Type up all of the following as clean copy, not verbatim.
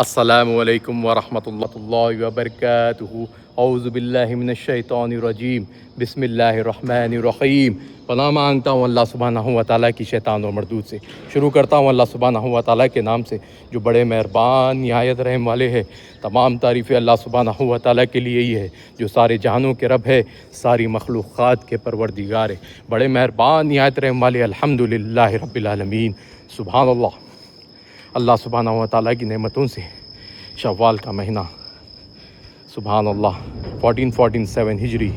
السلام علیکم ورحمۃ اللہ وبرکاتہ۔ اعوذ باللہ من الشیطان الرجیم، بسم اللہ الرحمن الرحیم۔ پناہ مانگتا ہوں اللہ سبحانہ و تعالیٰ کی شیطان اور مردود سے۔ شروع کرتا ہوں اللہ سبحانہ و تعالیٰ کے نام سے جو بڑے مہربان نہایت رحم والے ہیں۔ تمام تعریفیں اللہ سبحانہ و تعالیٰ کے لیے ہی ہے جو سارے جہانوں کے رب ہے، ساری مخلوقات کے پروردگار ہے، بڑے مہربان نہایت رحم والے۔ الحمدللہ رب العالمین۔ سبحان اللہ، اللہ سبحانہ و تعالیٰ کی نعمتوں سے شوال کا مہینہ، سبحان اللہ، 1447 ہجری،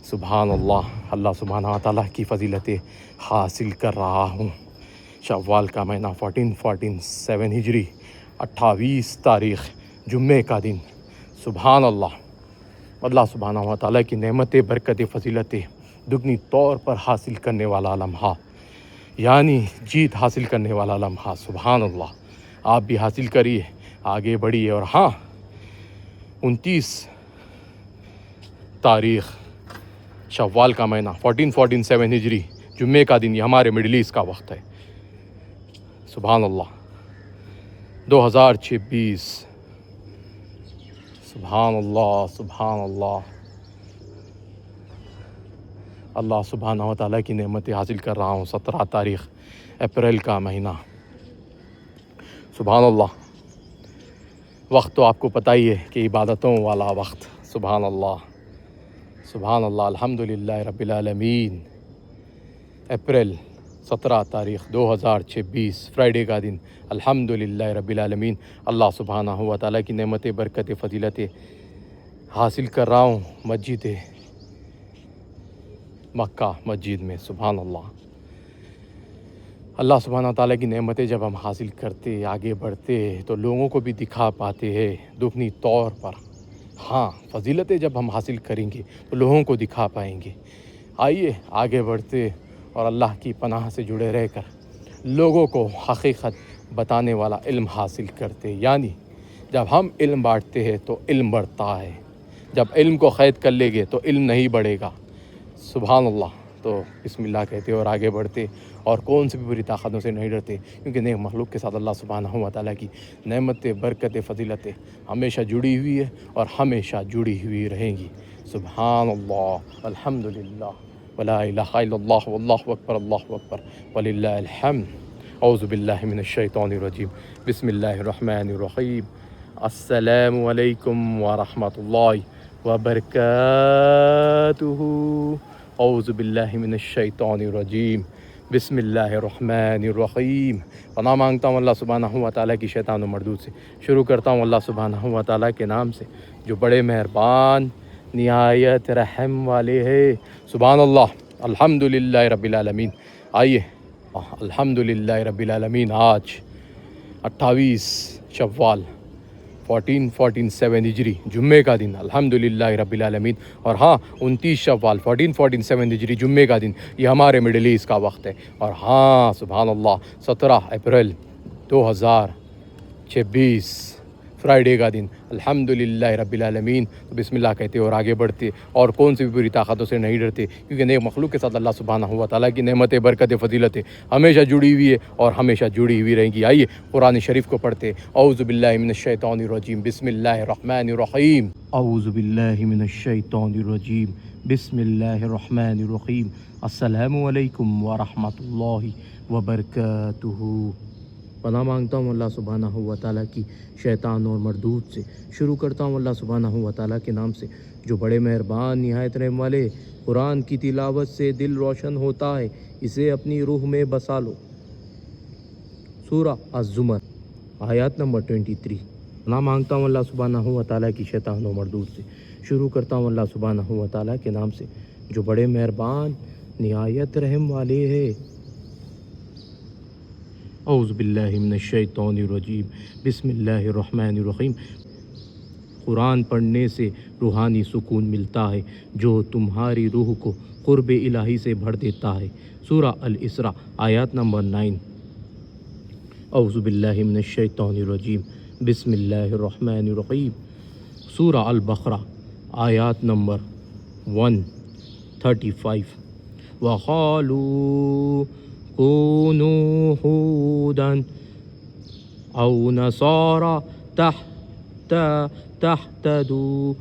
سبحان اللہ، اللہ سبحانہ و تعالیٰ کی فضیلتیں حاصل کر رہا ہوں۔ شوال کا مہینہ 1447 ہجری، 28 تاریخ، جمعے کا دن، سبحان اللہ، اللہ سبحانہ و تعالیٰ کی نعمتیں، برکتیں، فضیلتیں دگنی طور پر حاصل کرنے والا لمحہ، یعنی جیت حاصل کرنے والا لمحہ۔ سبحان اللہ، آپ بھی حاصل کریے، آگے بڑھیے۔ اور ہاں، 29 تاریخ شوال کا مہینہ 1447 ہجری، جمعے کا دن، یہ ہمارے مڈل ایسٹ کا وقت ہے۔ سبحان اللہ، 2026، سبحان اللہ، سبحان اللہ، اللہ سبحانہ و تعالیٰ کی نعمتیں حاصل کر رہا ہوں۔ 17 تاریخ اپریل کا مہینہ، سبحان اللہ، وقت تو آپ کو پتہ ہی ہے کہ عبادتوں والا وقت۔ سبحان اللہ، سبحان اللہ، الحمدللہ رب العالمین۔ اپریل 17 تاریخ 2026، فرائیڈے کا دن، الحمدللہ رب العالمین، اللہ سبحانہ و تعالیٰ کی نعمتیں، برکتیں، فضیلتیں حاصل کر رہا ہوں مسجد مکہ مسجد میں۔ سبحان اللہ، اللہ سبحانہ و تعالیٰ کی نعمتیں جب ہم حاصل کرتے، آگے بڑھتے تو لوگوں کو بھی دکھا پاتے ہیں دگنی طور پر۔ ہاں، فضیلتیں جب ہم حاصل کریں گے تو لوگوں کو دکھا پائیں گے۔ آئیے آگے بڑھتے اور اللہ کی پناہ سے جڑے رہ کر لوگوں کو حقیقت بتانے والا علم حاصل کرتے، یعنی جب ہم علم بانٹتے ہیں تو علم بڑھتا ہے، جب علم کو قید کر لیں گے تو علم نہیں بڑھے گا۔ سبحان اللہ، تو بسم اللہ کہتے اور آگے بڑھتے اور کون سی بھی بری طاقتوں سے نہیں ڈرتے، کیونکہ نیک مخلوق کے ساتھ اللہ سبحانہ و تعالیٰ کی نعمتیں، برکتیں، فضیلتیں ہمیشہ جڑی ہوئی ہے اور ہمیشہ جڑی ہوئی رہیں گی۔ سبحان اللہ، الحمدللہ، ولا الہ الا اللہ، واللہ اکبر، اللہ اکبر، وللہ الحمد۔ اعوذ باللہ من الشیطان الرجیم، بسم اللہ الرحمن الرحیم۔ السلام علیکم ورحمۃ اللہ وبرکاتہ۔ اعوذ باللہ من الشیطان الرجیم، بسم اللہ الرحمن الرحیم۔ پناہ مانگتا ہوں اللہ سبحانہ و تعالیٰ کی شیطان و مردود سے۔ شروع کرتا ہوں اللہ سبحانہ و تعالیٰ کے نام سے جو بڑے مہربان نہایت رحم والے ہیں۔ سبحان اللہ، الحمدللہ رب العالمین۔ آئیے، الحمدللہ رب العالمین، آج 28 شوال 1447 ہجری، جمعے کا دن، الحمدللہ رب العالمین۔ اور ہاں، 29 شوال 1447 ہجری، جمعے کا دن، یہ ہمارے مڈل ایسٹ کا وقت ہے۔ اور ہاں، سبحان اللہ، 17 اپریل 2026، فرائیڈے کا دن، الحمدللہ رب العالمین۔ تو بسم اللہ کہتے اور آگے بڑھتے اور کون سی بھی بری طاقتوں سے نہیں ڈرتے، کیونکہ نیک مخلوق کے ساتھ اللہ سبحانہ و تعالیٰ کی نعمتیں، برکتیں، فضیلتیں ہمیشہ جڑی ہوئی ہے اور ہمیشہ جڑی ہوئی رہیں گی۔ آئیے قرآن شریف کو پڑھتے۔ اعوذ باللہ من الشیطان الرجیم، بسم اللہ الرحمن الرحیم۔ اعوذ باللہ من الشیطان الرجیم، بسم اللہ الرحمن الرحیم۔ السلام علیکم ورحمۃ اللہ وبرکاتہ۔ پناہ مانگتا ہوں اللہ سبحانہ و تعالیٰ کی شیطان اور مردود سے۔ شروع کرتا ہوں اللہ سبحانہ و تعالیٰ کے نام سے جو بڑے مہربان نہایت رحم والے۔ قرآن کی تلاوت سے دل روشن ہوتا ہے، اسے اپنی روح میں بسا لو۔ سورہ الزمر، آیات نمبر 23۔ پناہ مانگتا ہوں اللہ سبحانہ و تعالیٰ کی شیطان و مردود سے۔ شروع کرتا ہوں اللہ سبحانہ و تعالیٰ کے نام سے جو بڑے مہربان نہایت رحم والے ہیں۔ اعوذ باللہ من الشیطان الرجیم، بسم اللہ الرحمن الرحیم۔ قرآن پڑھنے سے روحانی سکون ملتا ہے جو تمہاری روح کو قرب الہی سے بھر دیتا ہے۔ سورہ الاسراء، آیات نمبر 9۔ اعوذ باللہ من الشیطان الرجیم، بسم اللہ الرحمن الرحیم۔ سورہ البقرہ، آیات نمبر 135۔ وَقَالُوا كُونُوا هُودًا أَوْ نَصَارَىٰ تهتدوا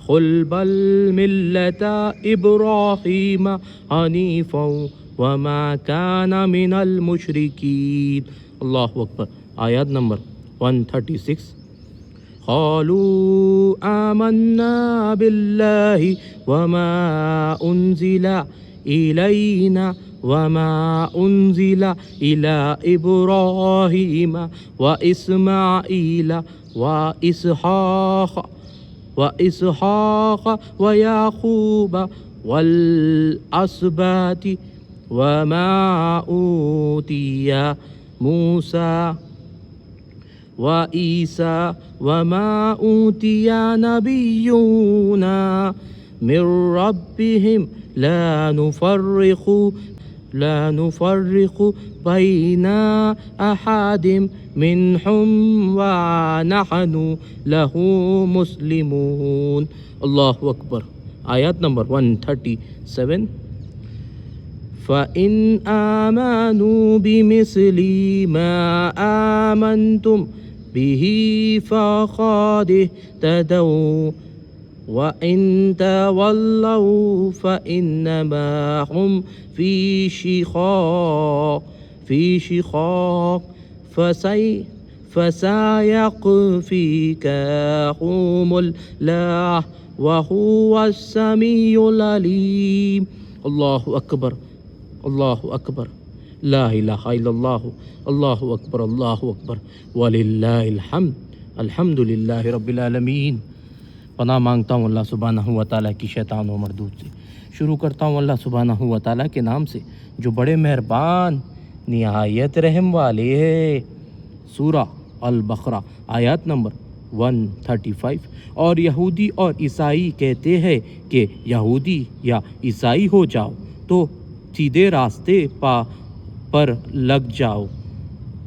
قل بل ملة إبراهيم حنيفا وما كان من المشركين. اللہ اکبر. آیات نمبر 136. قالوا آمنا بالله وما أنزل إلينا وما أنزل إلى إبراهيم وإسماعيل وإسحاق ويعقوب والأسباط وما أوتي موسى وعيسى وما أوتي نبيون من ربهم لا نفرق بين أحد منهم ونحن له مسلمون. اللہ اکبر. آیات نمبر 137. فَإِنْ آمَنُوا بِمِثْلِ مَا آمَنْتُمْ بِهِ فَقَدِ اهْتَدَوْا وَإِنْ تَوَلَّوْا فَإِنَّمَا هُمْ فِي شِقَاقٍ فَسَيَكْفِيكَهُمُ اللَّهُ وَهُوَ السَّمِيعُ الْعَلِيمُ. اللہ اکبر. اللہ اکبر. لا الہ الا اللہ. اللہ اکبر. اللہ اکبر. وللہ الحمد. الحمد للہ رب العالمین. پناہ مانگتا ہوں اللہ سبحانہ و تعالیٰ کی شیطان و مردود سے. شروع کرتا ہوں اللہ سبحانہ و تعالیٰ کے نام سے جو بڑے مہربان نہایت رحم والے ہے. سورہ البقرہ آیات نمبر 135. اور یہودی اور عیسائی کہتے ہیں کہ یہودی یا عیسائی ہو جاؤ تو سیدھے راستے پر لگ جاؤ.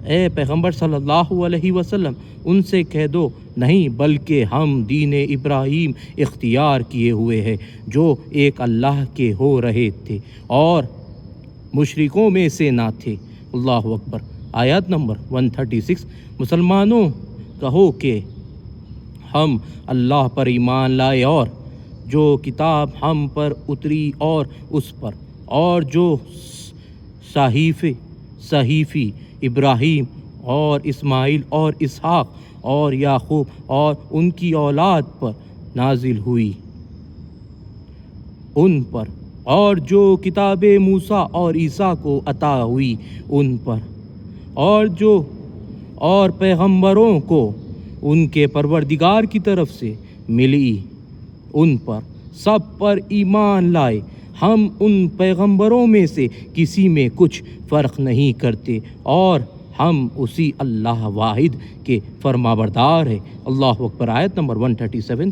اے پیغمبر صلی اللہ علیہ وسلم ان سے کہہ دو نہیں بلکہ ہم دین ابراہیم اختیار کیے ہوئے ہیں جو ایک اللہ کے ہو رہے تھے اور مشرکوں میں سے نہ تھے. اللہ اکبر. آیات نمبر 136. مسلمانوں کہو کہ ہم اللہ پر ایمان لائے اور جو کتاب ہم پر اتری اور اس پر اور جو صحیفی ابراہیم اور اسماعیل اور اسحاق اور یعقوب اور ان کی اولاد پر نازل ہوئی ان پر اور جو کتاب موسیٰ اور عیسیٰ کو عطا ہوئی ان پر اور پیغمبروں کو ان کے پروردگار کی طرف سے ملی ان پر سب پر ایمان لائے. ہم ان پیغمبروں میں سے کسی میں کچھ فرق نہیں کرتے اور ہم اسی اللہ واحد کے فرمانبردار ہیں. اللہ اکبر. آیت نمبر 137.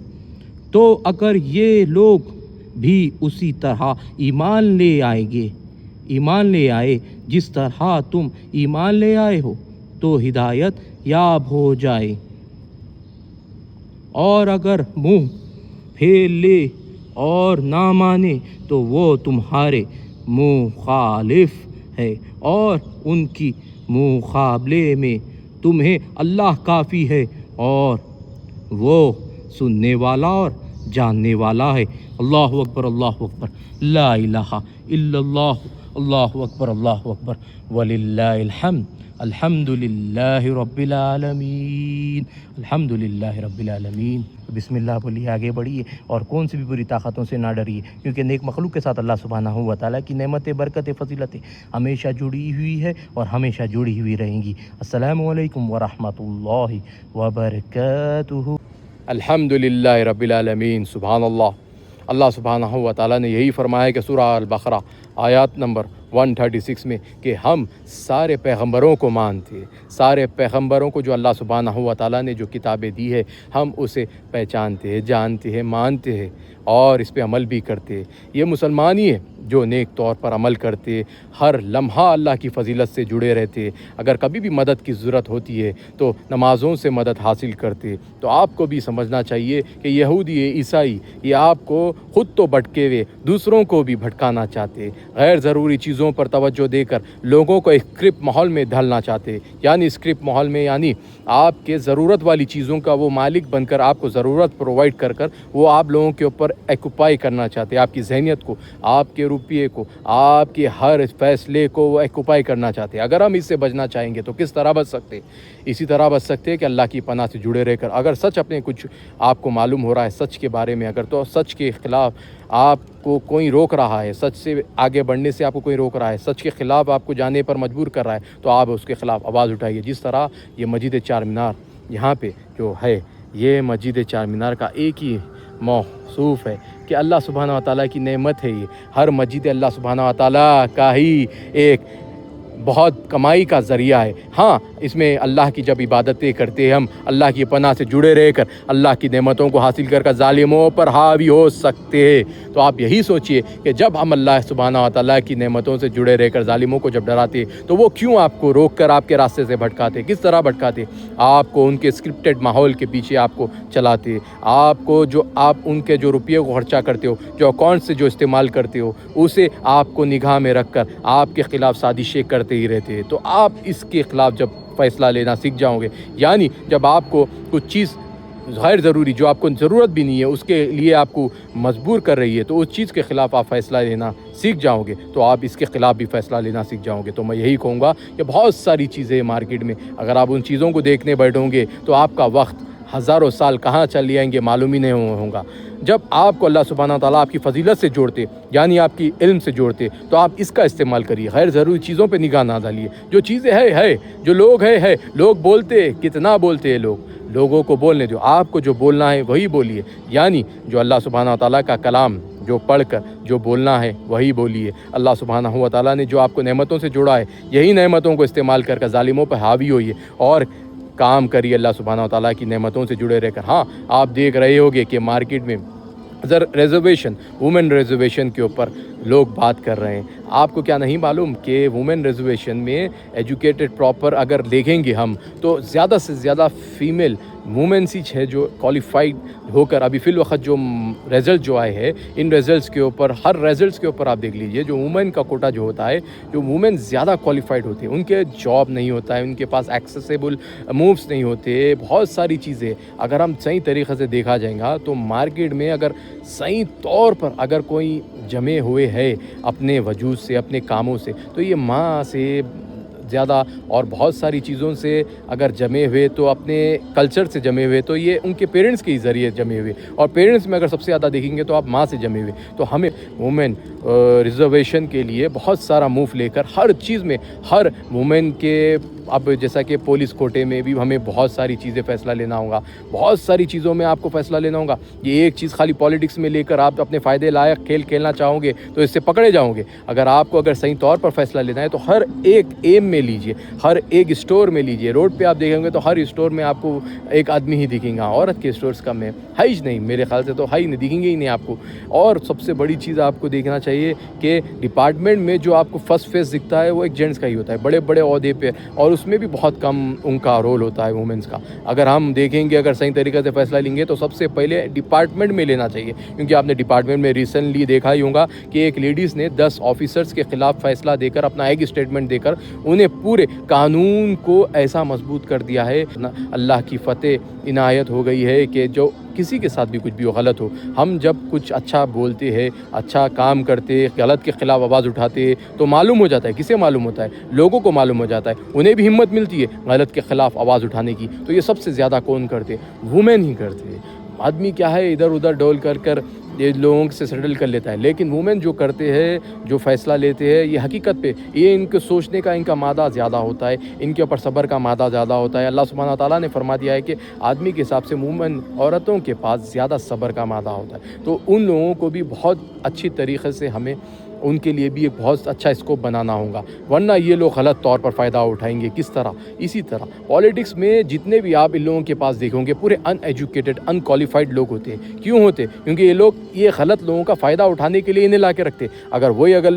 تو اگر یہ لوگ بھی اسی طرح ایمان لے آئے جس طرح تم ایمان لے آئے ہو تو ہدایت یاب ہو جائے اور اگر منہ پھیر لے اور نہ مانے تو وہ تمہارے مخالف ہے اور ان کی مقابلے میں تمہیں اللہ کافی ہے اور وہ سننے والا اور جاننے والا ہے. اللہ اکبر. اللہ اکبر. لا الہ الا اللہ. اللہ اکبر. اللہ اکبر. وللہ الحمد. الحمد للہ رب العالمین. الحمد للہ رب العالمین. بسم اللہ بولیے آگے بڑھیے اور کون سی بھی بری طاقتوں سے نہ ڈریے کیونکہ نیک مخلوق کے ساتھ اللہ سبحانہ و تعالیٰ کی نعمت برکت فضیلتیں ہمیشہ جڑی ہوئی ہے اور ہمیشہ جڑی ہوئی رہیں گی. السلام علیکم ورحمۃ اللہ وبرکاتہ. الحمد للہ رب العالمین. سبحان اللہ. اللہ سبحانہ و تعالیٰ نے یہی فرمایا کہ سورہ البقرہ آیات نمبر 136 میں کہ ہم سارے پیغمبروں کو مانتے ہیں. سارے پیغمبروں کو جو اللہ سبحانہ و تعالیٰ نے جو کتابیں دی ہے ہم اسے پہچانتے ہیں، جانتے ہیں، مانتے ہیں اور اس پہ عمل بھی کرتے ہیں. یہ مسلمان ہی ہے جو نیک طور پر عمل کرتے، ہر لمحہ اللہ کی فضیلت سے جڑے رہتے. اگر کبھی بھی مدد کی ضرورت ہوتی ہے تو نمازوں سے مدد حاصل کرتے. تو آپ کو بھی سمجھنا چاہیے کہ یہودی عیسائی یہ آپ کو خود تو بھٹکے ہوئے دوسروں کو بھی بھٹکانا چاہتے، غیر ضروری چیزوں چیزوں پر توجہ دے کر لوگوں کو اسکرپٹ ماحول میں ڈھالنا چاہتے ہیں، یعنی اسکرپٹ ماحول میں یعنی آپ کے ضرورت والی چیزوں کا وہ مالک بن کر آپ کو ضرورت پرووائڈ کر وہ آپ لوگوں کے اوپر ایکوپائی کرنا چاہتے ہیں، آپ کی ذہنیت کو، آپ کے روپیے کو، آپ کے ہر فیصلے کو وہ ایکوپائی کرنا چاہتے ہیں۔ اگر ہم اس سے بچنا چاہیں گے تو کس طرح بچ سکتے؟ اسی طرح بچ سکتے ہیں کہ اللہ کی پناہ سے جڑے رہ کر اگر سچ اپنے کچھ آپ کو معلوم ہو رہا ہے سچ کے بارے میں، اگر تو سچ کے خلاف آپ کو کوئی روک رہا ہے، سچ سے آگے بڑھنے سے آپ کو کوئی روک رہا ہے، سچ کے خلاف آپ کو جانے پر مجبور کر رہا ہے، تو آپ اس کے خلاف آواز اٹھائیے۔ جس طرح یہ مسجد چار مینار یہاں پہ جو ہے، یہ مسجد چار مینار کا ایک ہی موصوف ہے کہ اللہ سبحانہ و تعالیٰ کی نعمت ہے۔ یہ ہر مسجد اللہ سبحانہ و تعالیٰ کا ہی ایک بہت کمائی کا ذریعہ ہے۔ ہاں، اس میں اللہ کی جب عبادتیں کرتے ہیں ہم، اللہ کی پناہ سے جڑے رہ کر اللہ کی نعمتوں کو حاصل کر ظالموں پر حاوی ہو سکتے ہیں۔ تو آپ یہی سوچئے کہ جب ہم اللہ سبحانہ و تعالیٰ کی نعمتوں سے جڑے رہ کر ظالموں کو جب ڈراتے تو وہ کیوں آپ کو روک کر آپ کے راستے سے بھٹکاتے؟ کس طرح بھٹکاتے؟ آپ کو ان کے اسکرپٹڈ ماحول کے پیچھے آپ کو چلاتے، آپ کو جو آپ ان کے جو روپیے کو خرچہ کرتے ہو، جو اکاؤنٹ سے جو استعمال کرتے ہو، اسے آپ کو نگاہ میں رکھ کر آپ کے خلاف سازشیں کرتے ہی رہتے ہیں۔ تو آپ اس کے خلاف جب فیصلہ لینا سیکھ جاؤ گے، یعنی جب آپ کو کچھ چیز غیر ضروری جو آپ کو ضرورت بھی نہیں ہے اس کے لیے آپ کو مجبور کر رہی ہے، تو اس چیز کے خلاف آپ فیصلہ لینا سیکھ جاؤ گے تو آپ اس کے خلاف بھی فیصلہ لینا سیکھ جاؤ گے۔ تو میں یہی کہوں گا کہ بہت ساری چیزیں مارکیٹ میں، اگر آپ ان چیزوں کو دیکھنے بیٹھو گے تو آپ کا وقت ہزاروں سال کہاں چل جائیں گے معلوم ہی نہیں ہوگا۔ جب آپ کو اللہ سبحانہ و تعالیٰ آپ کی فضیلت سے جوڑتے، یعنی آپ کی علم سے جوڑتے، تو آپ اس کا استعمال کریے، غیر ضروری چیزوں پہ نگاہ نہ ڈالیے۔ جو چیزیں ہے جو لوگ ہے لوگ بولتے، کتنا بولتے ہیں لوگوں کو بولنے دو، آپ کو جو بولنا ہے وہی بولیے، یعنی جو اللہ سبحانہ و تعالیٰ کا کلام جو پڑھ کر جو بولنا ہے وہی بولیے۔ اللہ سبحانہ و تعالیٰ نے جو آپ کو نعمتوں سے جوڑا ہے، یہی نعمتوں کو استعمال کر ظالموں پہ حاوی ہوئیے اور کام کریے اللہ سبحانہ و تعالیٰ کی نعمتوں سے جڑے رہ کر۔ ہاں، آپ دیکھ رہے ہوگے کہ مارکیٹ میں ریزرویشن، وومن ریزرویشن کے اوپر لوگ بات کر رہے ہیں۔ آپ کو کیا نہیں معلوم کہ وومن ریزرویشن میں ایجوکیٹڈ پراپر اگر دیکھیں گے ہم تو زیادہ سے زیادہ فیمیل وومنس ہی ہے جو کوالیفائڈ ہو کر ابھی فی الوقت جو ریزلٹ جو آئے ہیں، ان ریزلٹس کے اوپر ہر ریزلٹس کے اوپر آپ دیکھ لیجئے جو وومن کا کوٹا جو ہوتا ہے، جو وومن زیادہ کوالیفائڈ ہوتے ہیں، ان کے جاب نہیں ہوتا ہے، ان کے پاس ایکسیسیبل مووز نہیں ہوتے، بہت ساری چیزیں اگر ہم صحیح طریقے سے دیکھا جائیں گا تو مارکیٹ میں اگر صحیح طور پر اگر کوئی جمے ہوئے ہے اپنے وجود سے، اپنے کاموں سے، تو یہ ماں سے زیادہ اور بہت ساری چیزوں سے اگر جمے ہوئے تو اپنے کلچر سے جمے ہوئے تو یہ ان کے پیرنٹس کے ذریعے جمے ہوئے، اور پیرنٹس میں اگر سب سے زیادہ دیکھیں گے تو آپ ماں سے جمے ہوئے۔ تو ہمیں وومن ریزرویشن کے لیے بہت سارا موو لے کر ہر چیز میں، ہر وومن کے اب جیسا کہ پولیس کوٹے میں بھی ہمیں بہت ساری چیزیں فیصلہ لینا ہوگا، بہت ساری چیزوں میں آپ کو فیصلہ لینا ہوگا۔ یہ ایک چیز خالی پالیٹکس میں لے کر آپ اپنے فائدے لائق کھیل کھیلنا چاہو گے تو اس سے پکڑے جاؤ گے۔ اگر آپ کو اگر صحیح طور پر فیصلہ لینا ہے تو ہر ایک ایم میں لیجئے، ہر ایک اسٹور میں لیجئے۔ روڈ پہ آپ دیکھیں گے تو ہر اسٹور میں آپ کو ایک آدمی ہی دکھیں گا، عورت کے اسٹورز کم ہے ہی نہیں، میرے خیال سے تو ہی نہیں دکھیں گے ہی نہیں آپ کو۔ اور سب سے بڑی چیز آپ کو دیکھنا چاہیے کہ ڈپارٹمنٹ میں جو آپ کو فرسٹ فیس دکھتا ہے وہ ایک جینٹس کا ہی ہوتا ہے، بڑے بڑے عہدے پہ، اور اس میں بھی بہت کم ان کا رول ہوتا ہے وومنس کا۔ اگر ہم دیکھیں گے، اگر صحیح طریقے سے فیصلہ لیں گے تو سب سے پہلے ڈپارٹمنٹ میں لینا چاہیے، کیونکہ آپ نے ڈپارٹمنٹ میں ریسنٹلی دیکھا ہی ہوگا کہ ایک لیڈیز نے 10 آفیسرز کے خلاف فیصلہ دے کر اپنا ایک اسٹیٹمنٹ دے کر انہیں پورے قانون کو ایسا مضبوط کر دیا ہے۔ اللہ کی فتح عنایت ہو گئی ہے کہ جو کسی کے ساتھ بھی کچھ بھی غلط ہو، ہم جب کچھ اچھا بولتے ہیں، اچھا کام کرتے، غلط کے خلاف آواز اٹھاتے تو معلوم ہو جاتا ہے، کسے معلوم ہوتا ہے؟ لوگوں کو معلوم ہو جاتا ہے، انہیں بھی ہمت ملتی ہے غلط کے خلاف آواز اٹھانے کی۔ تو یہ سب سے زیادہ کون کرتے؟ وومن ہی کرتے۔ آدمی کیا ہے ادھر ادھر ڈول کر یہ لوگوں سے سیٹل کر لیتا ہے، لیکن وومن جو کرتے ہیں، جو فیصلہ لیتے ہیں، یہ حقیقت پہ یہ ان کے سوچنے کا ان کا مادہ زیادہ ہوتا ہے، ان کے اوپر صبر کا مادہ زیادہ ہوتا ہے۔ اللہ سبحانہ تعالیٰ نے فرما دیا ہے کہ آدمی کے حساب سے وومن عورتوں کے پاس زیادہ صبر کا مادہ ہوتا ہے۔ تو ان لوگوں کو بھی بہت اچھی طریقے سے ہمیں ان کے لیے بھی ایک بہت اچھا اسکوپ بنانا ہوگا، ورنہ یہ لوگ غلط طور پر فائدہ اٹھائیں گے۔ کس طرح؟ اسی طرح پالیٹکس میں جتنے بھی آپ ان لوگوں کے پاس دیکھیں گے پورے ان ایجوکیٹڈ، ان کوالیفائڈ لوگ ہوتے ہیں۔ کیوں ہوتے؟ کیونکہ یہ لوگ یہ غلط لوگوں کا فائدہ اٹھانے کے لیے انہیں لا کے رکھتے۔ اگر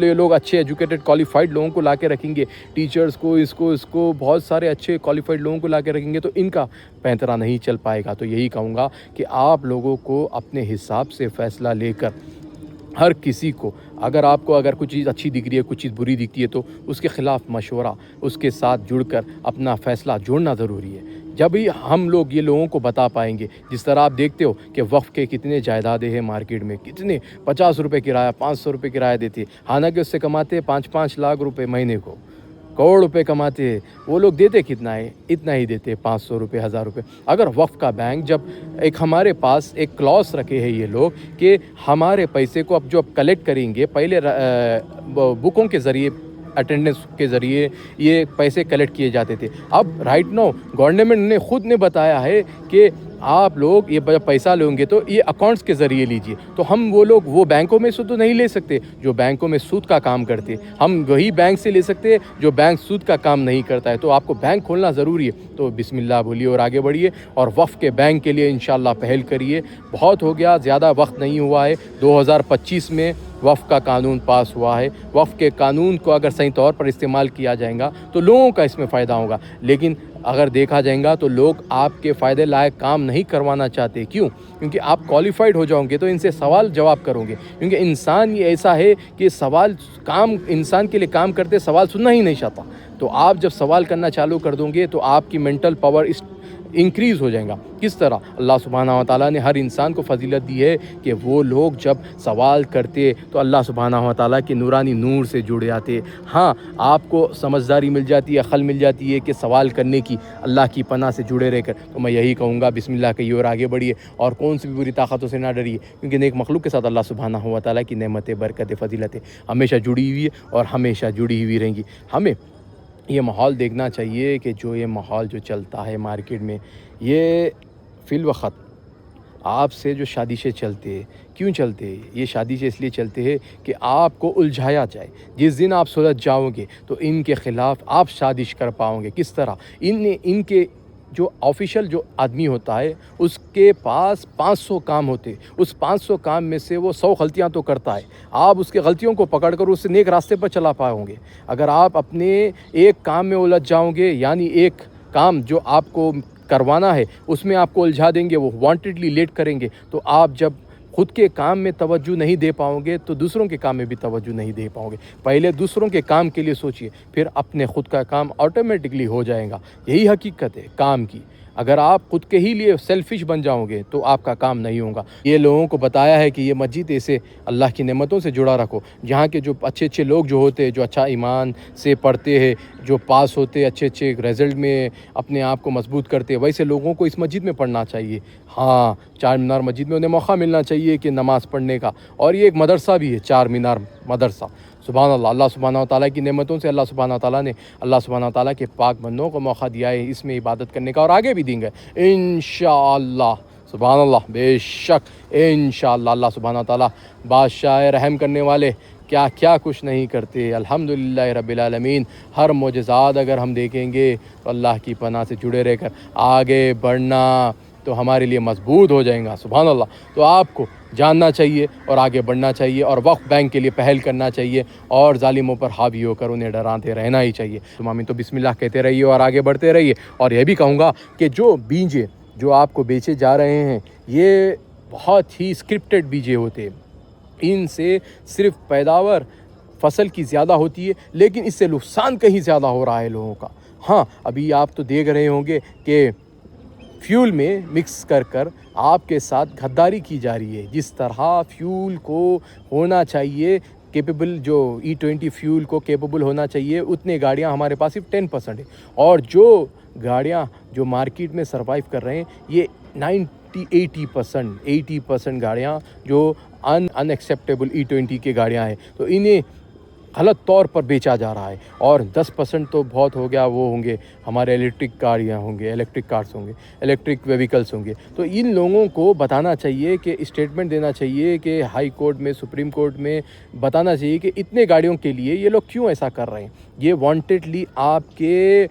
یہ لوگ اچھے ایجوکیٹڈ کوالیفائڈ لوگوں کو لا کے رکھیں گے، ٹیچرز کو، اس کو بہت سارے اچھے کوالیفائڈ لوگوں کو لا کے رکھیں گے تو ان کا پینترا نہیں چل پائے گا۔ تو یہی کہوں گا کہ آپ لوگوں کو اپنے حساب سے فیصلہ لے کر ہر کسی کو اگر کچھ چیز اچھی دکھ رہی ہے، کچھ چیز بری دکھتی ہے، تو اس کے خلاف مشورہ، اس کے ساتھ جڑ کر اپنا فیصلہ جوڑنا ضروری ہے۔ جب ہی ہم لوگ یہ لوگوں کو بتا پائیں گے، جس طرح آپ دیکھتے ہو کہ وقف کے کتنے جائیدادیں ہیں مارکیٹ میں، کتنے 50 روپے کرایہ، 500 روپے کرایہ دیتے ہیں، حالانکہ اس سے کماتے ہیں 5 لاکھ روپے مہینے کو، کروڑ روپے کماتے ہیں۔ وہ لوگ دیتے کتنا ہے؟ اتنا ہی دیتے، 500 روپے، 1000 روپے۔ اگر وقف کا بینک جب ہمارے پاس ایک کلاس رکھے ہیں یہ لوگ کہ ہمارے پیسے کو اب جو کلیکٹ کریں گے، پہلے بکوں کے ذریعے، اٹینڈنس کے ذریعے یہ پیسے کلیکٹ کیے جاتے تھے، اب رائٹ نو گورنمنٹ نے خود نے بتایا ہے کہ آپ لوگ یہ پیسہ لیں گے تو یہ اکاؤنٹس کے ذریعے لیجئے۔ تو ہم وہ لوگ وہ بینکوں میں سے تو نہیں لے سکتے جو بینکوں میں سود کا کام کرتے، ہم وہی بینک سے لے سکتے ہیں جو بینک سود کا کام نہیں کرتا ہے۔ تو آپ کو بینک کھولنا ضروری ہے، تو بسم اللہ بولیے اور آگے بڑھیے، اور وقف کے بینک کے لیے انشاءاللہ پہل کریے۔ بہت ہو گیا، زیادہ وقت نہیں ہوا ہے، 2025 میں وقف کا قانون پاس ہوا ہے۔ وقف کے قانون کو اگر صحیح طور پر استعمال کیا جائے گا تو لوگوں کا اس میں فائدہ ہوگا، لیکن اگر دیکھا جائے گا تو لوگ آپ کے فائدے لائق کام نہیں کروانا چاہتے۔ کیوں؟ کیونکہ آپ کوالیفائڈ ہو جاؤ گے تو ان سے سوال جواب کرو گے، کیونکہ انسان یہ ایسا ہے کہ انسان کے لیے کام کرتے سوال سننا ہی نہیں چاہتا۔ تو آپ جب سوال کرنا چالو کر دوں گے تو آپ کی مینٹل پاور انکریز ہو جائے گا۔ کس طرح؟ اللہ سبحانہ و تعالیٰ نے ہر انسان کو فضیلت دی ہے کہ وہ لوگ جب سوال کرتے تو اللہ سبحانہ و تعالیٰ کے نورانی نور سے جڑ جاتے۔ ہاں، آپ کو سمجھداری مل جاتی ہے، عقل مل جاتی ہے کہ سوال کرنے کی، اللہ کی پناہ سے جڑے رہ کر۔ تو میں یہی کہوں گا، بسم اللہ کہیے اور آگے بڑھیے، اور کون سی بھی بری طاقتوں سے نہ ڈریے، کیونکہ نیک مخلوق کے ساتھ اللہ سبحانہ و تعالیٰ کی نعمتیں، برکتیں، فضیلتیں ہمیشہ جڑی ہوئی ہے اور ہمیشہ جڑی ہوئی رہیں گی۔ ہمیں یہ ماحول دیکھنا چاہیے کہ جو یہ ماحول جو چلتا ہے مارکیٹ میں، یہ فی الوقت آپ سے جو سازشیں چلتے ہیں، کیوں چلتے ہیں یہ سازشیں؟ اس لیے چلتے ہیں کہ آپ کو الجھایا جائے۔ جس دن آپ سلجھ جاؤ گے تو ان کے خلاف آپ سازش کر پاؤ گے۔ کس طرح؟ ان کے جو آفیشل جو آدمی ہوتا ہے اس کے پاس 500 کام ہوتے، اس 500 کام میں سے وہ 100 غلطیاں تو کرتا ہے، آپ اس کے غلطیوں کو پکڑ کر اس نیک راستے پر چلا پاؤ گے۔ اگر آپ اپنے ایک کام میں الجھ جاؤ گے، یعنی ایک کام جو آپ کو کروانا ہے اس میں آپ کو الجھا دیں گے، وہ وانٹیڈلی لیٹ کریں گے، تو آپ جب خود کے کام میں توجہ نہیں دے پاؤ گے تو دوسروں کے کام میں بھی توجہ نہیں دے پاؤ گے۔ پہلے دوسروں کے کام کے لیے سوچئے، پھر اپنے خود کا کام آٹومیٹکلی ہو جائے گا۔ یہی حقیقت ہے کام کی۔ اگر آپ خود کے ہی لیے سیلفش بن جاؤ گے تو آپ کا کام نہیں ہوگا۔ یہ لوگوں کو بتایا ہے کہ یہ مسجد اسے اللہ کی نعمتوں سے جڑا رکھو، جہاں کے جو اچھے لوگ جو ہوتے ہیں، جو اچھا ایمان سے پڑھتے ہیں، جو پاس ہوتے اچھے رزلٹ میں اپنے آپ کو مضبوط کرتے، ویسے لوگوں کو اس مسجد میں پڑھنا چاہیے۔ ہاں، چار مینار مسجد میں انہیں موقع ملنا چاہیے کہ نماز پڑھنے کا، اور یہ ایک مدرسہ بھی ہے، چار مینار مدرسہ۔ سبحان اللہ، اللہ سبحانہ و تعالیٰ کی نعمتوں سے اللہ سبحانہ و تعالیٰ نے اللہ سبحانہ و تعالیٰ کے پاک بندوں کو موقع دیا ہے اس میں عبادت کرنے کا، اور آگے بھی دیں گے انشاءاللہ۔ سبحان اللہ، بے شک انشاءاللہ اللہ سبحانہ و تعالیٰ بادشاہ رحم کرنے والے کیا کچھ نہیں کرتے۔ الحمدللہ رب العالمین۔ ہر معجزات اگر ہم دیکھیں گے تو اللہ کی پناہ سے جڑے رہ کر آگے بڑھنا تو ہمارے لیے مضبوط ہو جائیں گا۔ سبحان اللہ۔ تو آپ کو جاننا چاہیے اور آگے بڑھنا چاہیے، اور وقف بینک کے لیے پہل کرنا چاہیے، اور ظالموں پر حاوی ہو کر انہیں ڈراتے رہنا ہی چاہیے۔ آمین۔ تو بسم اللہ کہتے رہیے اور آگے بڑھتے رہیے، اور یہ بھی کہوں گا کہ جو بیجیں جو آپ کو بیچے جا رہے ہیں یہ بہت ہی اسکرپٹڈ بیجیں ہوتے ہیں، ان سے صرف پیداوار فصل کی زیادہ ہوتی ہے، لیکن اس سے نقصان کہیں زیادہ ہو رہا ہے لوگوں کا۔ ہاں، ابھی آپ تو دیکھ رہے ہوں گے کہ فیول میں مکس کر آپ کے ساتھ غداری کی جا رہی ہے۔ جس طرح فیول کو ہونا چاہیے کیپیبل، جو E20 فیول کو کیپیبل ہونا چاہیے، اتنے گاڑیاں ہمارے پاس صرف 10% ہے، اور جو گاڑیاں جو مارکیٹ میں سروائیو کر رہے ہیں یہ 80% گاڑیاں جو ان ایکسیپٹیبل E20 کے گاڑیاں ہیں، تو انہیں غلط طور پر بیچا جا رہا ہے، اور 10% تو بہت ہو گیا، وہ ہوں گے ہمارے الیکٹرک گاڑیاں ہوں گے، الیکٹرک کارس ہوں گے، الیکٹرک وہیکلس ہوں گے۔ تو ان لوگوں کو بتانا چاہیے کہ اسٹیٹمنٹ دینا چاہیے کہ ہائی کورٹ میں، سپریم کورٹ میں بتانا چاہیے کہ اتنے گاڑیوں کے لیے یہ لوگ کیوں ایسا کر رہے ہیں۔ یہ وانٹیڈلی آپ کے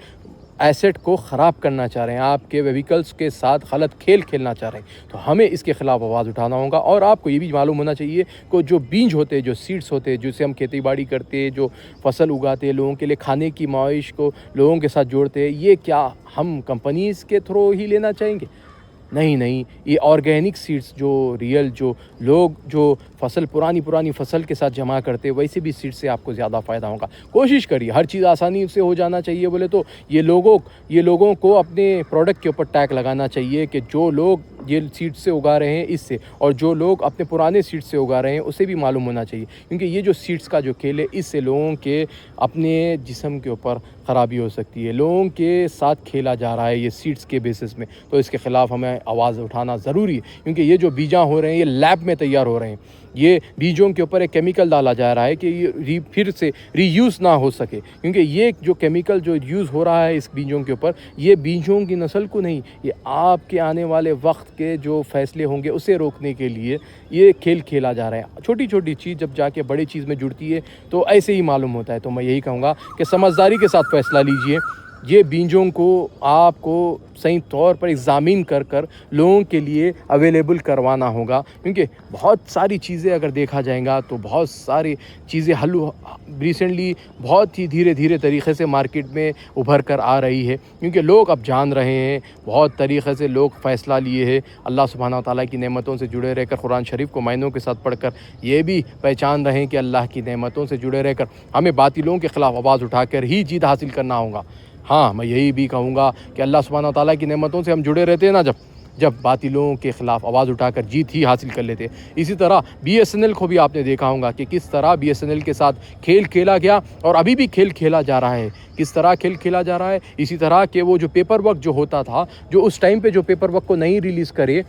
ایسٹ کو خراب کرنا چاہ رہے ہیں، آپ کے وہیکلس کے ساتھ غلط کھیل کھیلنا چاہ رہے ہیں۔ تو ہمیں اس کے خلاف آواز اٹھانا ہوگا، اور آپ کو یہ بھی معلوم ہونا چاہیے کہ جو بیج ہوتے ہیں، جو سیڈز ہوتے ہیں، جس سے ہم کھیتی باڑی کرتے ہیں، جو فصل اگاتے ہیں، لوگوں کے لیے کھانے کی معاش کو لوگوں کے ساتھ جوڑتے ہیں، یہ کیا ہم کمپنیز کے تھرو ہی لینا چاہیں گے؟ نہیں نہیں، یہ آرگینک سیڈز جو ریئل جو لوگ جو فصل پرانی فصل کے ساتھ جمع کرتے ویسے بھی سیڈ سے آپ کو زیادہ فائدہ ہوگا۔ کوشش کریے، ہر چیز آسانی سے ہو جانا چاہیے بولے تو یہ لوگوں کو اپنے پروڈکٹ کے اوپر ٹیگ لگانا چاہیے کہ جو لوگ یہ سیڈ سے اگا رہے ہیں اس سے، اور جو لوگ اپنے پرانے سیڈ سے اگا رہے ہیں اسے بھی معلوم ہونا چاہیے، کیونکہ یہ جو سیڈز کا جو کھیل ہے اس سے لوگوں کے اپنے جسم کے اوپر خرابی ہو سکتی ہے، لوگوں کے ساتھ کھیلا جا رہا ہے یہ سیڈز کے بیسس میں، تو اس کے خلاف ہمیں آواز اٹھانا ضروری ہے، کیونکہ یہ جو بیجاں ہو رہے ہیں یہ لیب میں تیار ہو رہے ہیں، یہ بیجوں کے اوپر ایک کیمیکل ڈالا جا رہا ہے کہ یہ پھر سے ری یوز نہ ہو سکے، کیونکہ یہ جو کیمیکل جو یوز ہو رہا ہے اس بیجوں کے اوپر، یہ بیجوں کی نسل کو نہیں، یہ آپ کے آنے والے وقت کے جو فیصلے ہوں گے اسے روکنے کے لیے یہ کھیل کھیلا جا رہا ہے۔ چھوٹی چھوٹی چیز جب جا کے بڑی چیز میں جڑتی ہے تو ایسے ہی معلوم ہوتا ہے، تو میں یہی کہوں گا کہ سمجھداری کے ساتھ فیصلہ لیجئے، یہ بیجوں کو آپ کو صحیح طور پر ایگزامین کر لوگوں کے لیے اویلیبل کروانا ہوگا، کیونکہ بہت ساری چیزیں اگر دیکھا جائے گا تو بہت ساری چیزیں ریسنٹلی بہت ہی دھیرے طریقے سے مارکیٹ میں ابھر کر آ رہی ہے، کیونکہ لوگ اب جان رہے ہیں، بہت طریقے سے لوگ فیصلہ لیے ہیں، اللہ سبحانہ وتعالیٰ کی نعمتوں سے جڑے رہ کر قرآن شریف کو معنوں کے ساتھ پڑھ کر یہ بھی پہچان رہے ہیں کہ اللہ کی نعمتوں سے جڑے رہ کر ہمیں باطلوں کے خلاف آواز اٹھا کر ہی جیت حاصل کرنا ہوگا۔ ہاں، میں یہی بھی کہوں گا کہ اللہ سبحانہ وتعالیٰ کی نعمتوں سے ہم جڑے رہتے ہیں نا، جب باطلوں کے خلاف آواز اٹھا کر جیت ہی حاصل کر لیتے۔ اسی طرح BSNL کو بھی آپ نے دیکھا ہوگا کہ کس طرح BSNL کے ساتھ کھیل کھیلا گیا اور ابھی بھی کھیل کھیلا جا رہا ہے، کس طرح کھیل کھیلا جا رہا ہے۔ اسی طرح کہ وہ جو پیپر ورک جو ہوتا تھا، جو اس ٹائم پہ جو پیپر ورک کو نہیں ریلیز کرے،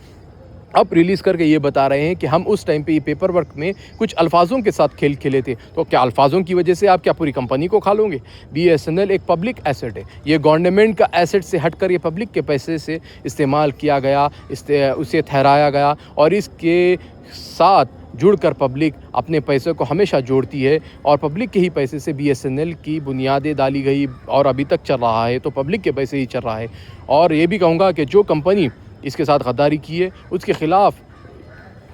اب ریلیز کر کے یہ بتا رہے ہیں کہ ہم اس ٹائم پہ یہ پیپر ورک میں کچھ الفاظوں کے ساتھ کھیل کھیلے تھے، تو کیا الفاظوں کی وجہ سے آپ کیا پوری کمپنی کو کھا لو گے؟ BSNL ایک پبلک ایسٹ ہے، یہ گورنمنٹ کا ایسٹ سے ہٹ کر یہ پبلک کے پیسے سے استعمال کیا گیا، اسے ٹھہرایا گیا، اور اس کے ساتھ جڑ کر پبلک اپنے پیسے کو ہمیشہ جوڑتی ہے، اور پبلک کے ہی پیسے سے BSNL کی بنیادیں ڈالی گئی اور ابھی تک چل رہا ہے، تو پبلک کے پیسے ہی چل رہا ہے۔ اور یہ بھی کہوں گا کہ جو کمپنی اس کے ساتھ غداری کی ہے اس کے خلاف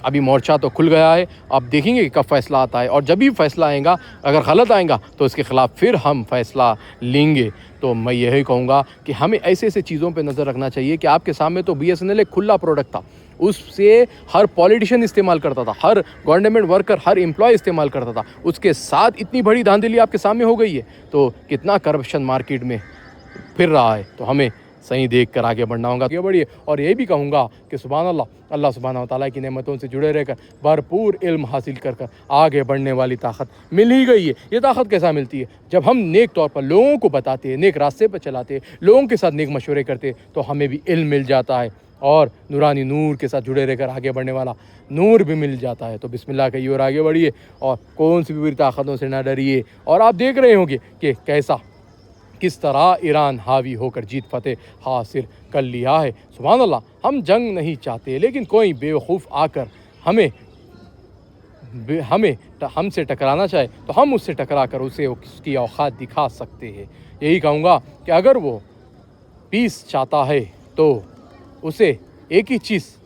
ابھی مورچہ تو کھل گیا ہے، اب دیکھیں گے کہ کب فیصلہ آتا ہے، اور جب بھی فیصلہ آئے گا اگر غلط آئے گا تو اس کے خلاف پھر ہم فیصلہ لیں گے۔ تو میں یہی کہوں گا کہ ہمیں ایسے چیزوں پہ نظر رکھنا چاہیے کہ آپ کے سامنے تو BSNL ایک کھلا پروڈکٹ تھا، اس سے ہر پولیٹیشین استعمال کرتا تھا، ہر گورنمنٹ ورکر، ہر امپلائی استعمال کرتا تھا، اس کے ساتھ اتنی بڑی دھاندلی آپ کے سامنے ہو گئی ہے، تو کتنا کرپشن مارکیٹ میں پھر رہا ہے، تو ہمیں صحیح دیکھ کر آگے بڑھنا ہوگا، آگے بڑھیے۔ اور یہ بھی کہوں گا کہ سبحان اللہ سبحانہ وتعالیٰ کی نعمتوں سے جڑے رہ کر بھرپور علم حاصل کر آگے بڑھنے والی طاقت مل ہی گئی ہے۔ یہ طاقت کیسا ملتی ہے؟ جب ہم نیک طور پر لوگوں کو بتاتے ہیں، نیک راستے پر چلاتے ہیں، لوگوں کے ساتھ نیک مشورے کرتے، تو ہمیں بھی علم مل جاتا ہے، اور نورانی نور کے ساتھ جڑے رہ کر آگے بڑھنے والا نور بھی مل جاتا ہے۔ تو بسم اللہ کہیے اور آگے بڑھیے، اور کون سی بھی بری طاقتوں سے نہ ڈریے۔ اور آپ دیکھ رہے ہوں گے کہ کس طرح ایران حاوی ہو کر جیت فتح حاصل کر لیا ہے۔ سبحان اللہ، ہم جنگ نہیں چاہتے، لیکن کوئی بیوقوف آ کر ہم سے ٹکرانا چاہے تو ہم اس سے ٹکرا کر اسے اس کی اوقات دکھا سکتے ہیں۔ یہی کہوں گا کہ اگر وہ پیس چاہتا ہے تو اسے ایک ہی چیز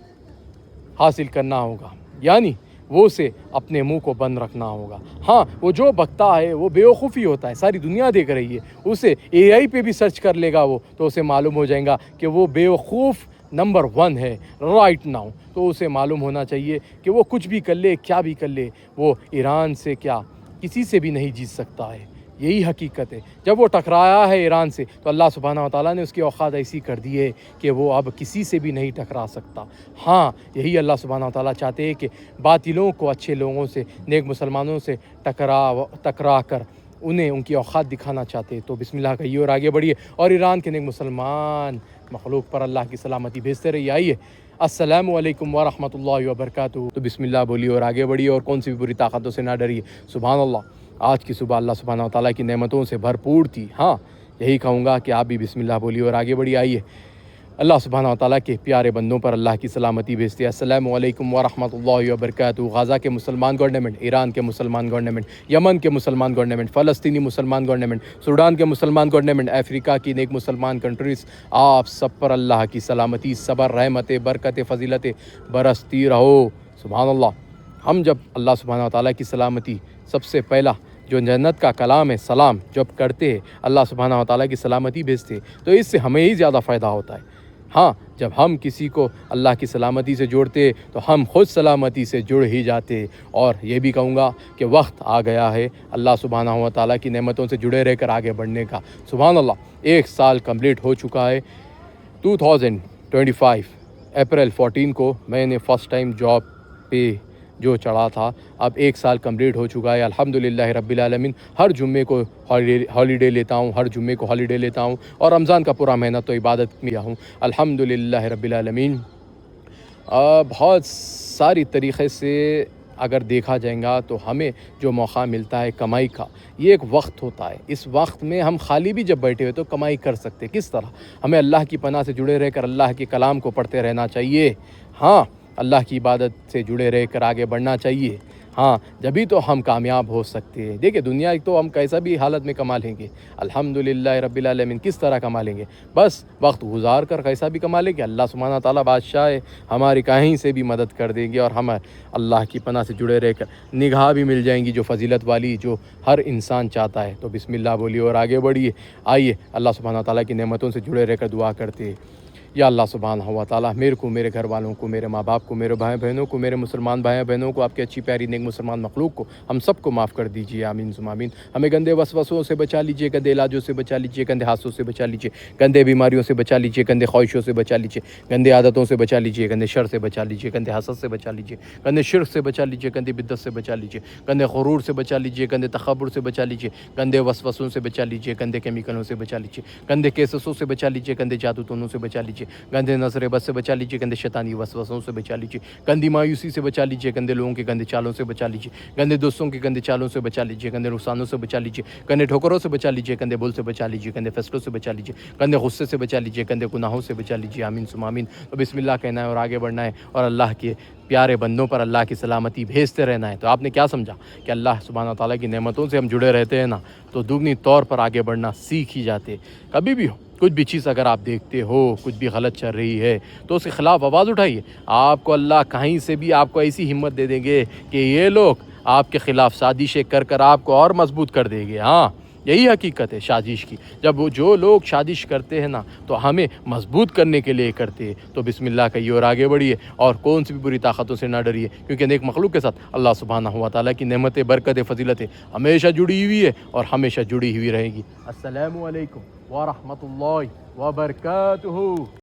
حاصل کرنا ہوگا، یعنی وہ اسے اپنے منہ کو بند رکھنا ہوگا۔ ہاں، وہ جو بکتا ہے وہ بیوقوفی ہوتا ہے، ساری دنیا دیکھ رہی ہے، اسے AI پہ بھی سرچ کر لے گا وہ، تو اسے معلوم ہو جائے گا کہ وہ بیوقوف نمبر 1 ہے رائٹ ناؤ۔ تو اسے معلوم ہونا چاہیے کہ وہ کچھ بھی کر لے، کیا بھی کر لے، وہ ایران سے کیا کسی سے بھی نہیں جیت سکتا ہے۔ یہی حقیقت ہے۔ جب وہ ٹکرایا ہے ایران سے تو اللہ سبحانہ وتعالیٰ نے اس کی اوقات ایسی کر دی ہے کہ وہ اب کسی سے بھی نہیں ٹکرا سکتا۔ ہاں، یہی اللہ سبحانہ وتعالیٰ چاہتے ہیں کہ باطلوں کو اچھے لوگوں سے، نیک مسلمانوں سے ٹکرا کر انہیں ان کی اوقات دکھانا چاہتے ہیں۔ تو بسم اللہ کہیے اور آگے بڑھیے، اور ایران کے نیک مسلمان مخلوق پر اللہ کی سلامتی بھیجتے رہیے۔ آئیے، السلام علیکم ورحمۃ اللہ وبرکاتہ۔ تو بسم اللہ بولیے اور آگے بڑھیے، اور کون سی بھی بری طاقتوں سے نہ ڈریے۔ سبحان اللہ، آج کی صبح اللہ سبحانہ وتعالیٰ کی نعمتوں سے بھرپور تھی۔ ہاں، یہی کہوں گا کہ آپ بھی بسم اللہ بولیے اور آگے بڑھیے۔ آئیے، اللہ سبحانہ وتعالیٰ کے پیارے بندوں پر اللہ کی سلامتی بھیجتے ہیں۔ السلام علیکم ورحمۃ اللہ وبرکاتہ۔ غزہ کے مسلمان گورنمنٹ، ایران کے مسلمان گورنمنٹ، یمن کے مسلمان گورنمنٹ، فلسطینی مسلمان گورنمنٹ، سوڈان کے مسلمان گورنمنٹ، افریقہ کی نیک مسلمان کنٹریز، آپ سب پر اللہ کی سلامتی، صبر، رحمت، برکت، فضیلت برستی رہو۔ سبحان اللہ، ہم جب اللہ سبحانہ وتعالیٰ کی سلامتی، سب سے پہلا جو جنت کا کلام ہے سلام، جب کرتے ہیں اللہ سبحانہ وتعالیٰ کی سلامتی بھیجتے ہیں، تو اس سے ہمیں ہی زیادہ فائدہ ہوتا ہے۔ ہاں جب ہم کسی کو اللہ کی سلامتی سے جوڑتے تو ہم خود سلامتی سے جڑ ہی جاتے۔ اور یہ بھی کہوں گا کہ وقت آ گیا ہے اللہ سبحانہ و تعالیٰ کی نعمتوں سے جڑے رہ کر آگے بڑھنے کا۔ سبحان اللہ، 1 سال کمپلیٹ ہو چکا ہے۔ 2025 اپریل 14 کو میں نے فرسٹ ٹائم جاب پہ جو چڑھا تھا، اب 1 سال کمپلیٹ ہو چکا ہے الحمدللہ رب العالمین۔ ہر جمعے کو ہالیڈے لیتا ہوں، ہر جمعے کو ہالیڈے لیتا ہوں، اور رمضان کا پورا مہینہ تو عبادت میں ہوں الحمدللہ رب العالمین۔ بہت ساری طریقے سے اگر دیکھا جائے گا تو ہمیں جو موقع ملتا ہے کمائی کا، یہ ایک وقت ہوتا ہے۔ اس وقت میں ہم خالی بھی جب بیٹھے ہوئے تو کمائی کر سکتے۔ کس طرح؟ ہمیں اللہ کی پناہ سے جڑے رہ کر اللہ کے کلام کو پڑھتے رہنا چاہیے۔ ہاں، اللہ کی عبادت سے جڑے رہ کر آگے بڑھنا چاہیے۔ ہاں، جبھی تو ہم کامیاب ہو سکتے ہیں۔ دیکھیں، دنیا تو ہم کیسا بھی حالت میں کما لیں گے الحمدللہ رب العالمین۔ کس طرح کما لیں گے؟ بس وقت گزار کر کیسا بھی کما لیں گے، اللہ سبحانہ تعالیٰ بادشاہ ہے، ہماری کہیں سے بھی مدد کر دیں گے، اور ہم اللہ کی پناہ سے جڑے رہ کر نگاہ بھی مل جائیں گی جو فضیلت والی، جو ہر انسان چاہتا ہے۔ تو بسم اللہ بولیے اور آگے بڑھیے۔ آئیے اللہ سبحانہ تعالیٰ کی نعمتوں سے جڑے رہ کر دعا کرتے ہیں۔ یا اللہ سبحانہ و تعالیٰ میرے کو، میرے گھر والوں کو، میرے ماں باپ کو، میرے بھائی بہنوں کو، میرے مسلمان بھائی بہنوں کو، آپ کی اچھی پیاری نیک مسلمان مخلوق کو، ہم سب کو معاف کر دیجیے، آمین ثم آمین۔ ہمیں گندے وسوسوں سے بچا لیجیے، گندے علاجوں سے بچا لیجیے، گندے حادثوں سے بچا لیجیے، گندے بیماریوں سے بچا لیجیے، گندے خواہشوں سے بچا لیجیے، گندے عادتوں سے بچا لیجیے، گندے شر سے بچا لیجیے، گندے حسد سے بچا لیجیے، گندے شرک سے بچا لیجیے، گندی بدعت سے بچا لیجیے، گندے غرور سے بچا لیجیے، گندے تکبر سے بچا لیجیے، گندے وسوسوں سے بچا لیجیے، گندے کیمیکلوں سے بچا لیجیے، گندے کیسسوں سے بچا لیجیے، گندے جادو ٹونوں سے بچا لیجیے، گندے نظر بد سے بچا لیجیے، گندے شیطانی وسوسوں سے بچا لیجیے، گندی مایوسی سے بچا لیجیے، گندے لوگوں کے گندے چالوں سے بچا لیجیے، گندے دوستوں کے گندے چالوں سے بچا لیجیے، گندے نقصانوں سے بچا لیجیے، گندے ٹھوکروں سے بچا لیجیے، گندے بول سے بچا لیجیے، گندے فیصلوں سے بچا لیجیے، گندے غصے سے بچا لیجیے، گندے گناہوں سے بچا لیجیے، آمین ثم آمین۔ تو بسم اللہ کہنا ہے اور آگے بڑھنا ہے، اور اللہ کے پیارے بندوں پر اللہ کی سلامتی بھیجتے رہنا ہے۔ تو آپ نے کیا سمجھا کہ اللہ سبحانہ تعالیٰ کی نعمتوں سے ہم جڑے رہتے ہیں نا، تو دگنی طور پر آگے بڑھنا سیکھ ہی جاتے۔ کبھی بھی ہو، کچھ بھی چیز اگر آپ دیکھتے ہو کچھ بھی غلط چل رہی ہے تو اس کے خلاف آواز اٹھائیے۔ آپ کو اللہ کہیں سے بھی آپ کو ایسی ہمت دے دیں گے کہ یہ لوگ آپ کے خلاف سازشیں کر کر آپ کو اور مضبوط کر دیں گے۔ ہاں، یہی حقیقت ہے سازش کی۔ جب وہ جو لوگ سازش کرتے ہیں نا تو ہمیں مضبوط کرنے کے لیے کرتے ہیں۔ تو بسم اللہ کہیے اور آگے بڑھیے، اور کون سی بھی بری طاقتوں سے نہ ڈریے، کیونکہ نیک مخلوق کے ساتھ اللہ سبحانہ و تعالیٰ کی نعمتیں، برکتیں، فضیلتیں ہمیشہ جڑی ہوئی ہے اور ہمیشہ جڑی ہوئی رہے گی۔ السلام علیکم ورحمۃ اللہ وبرکاتہ۔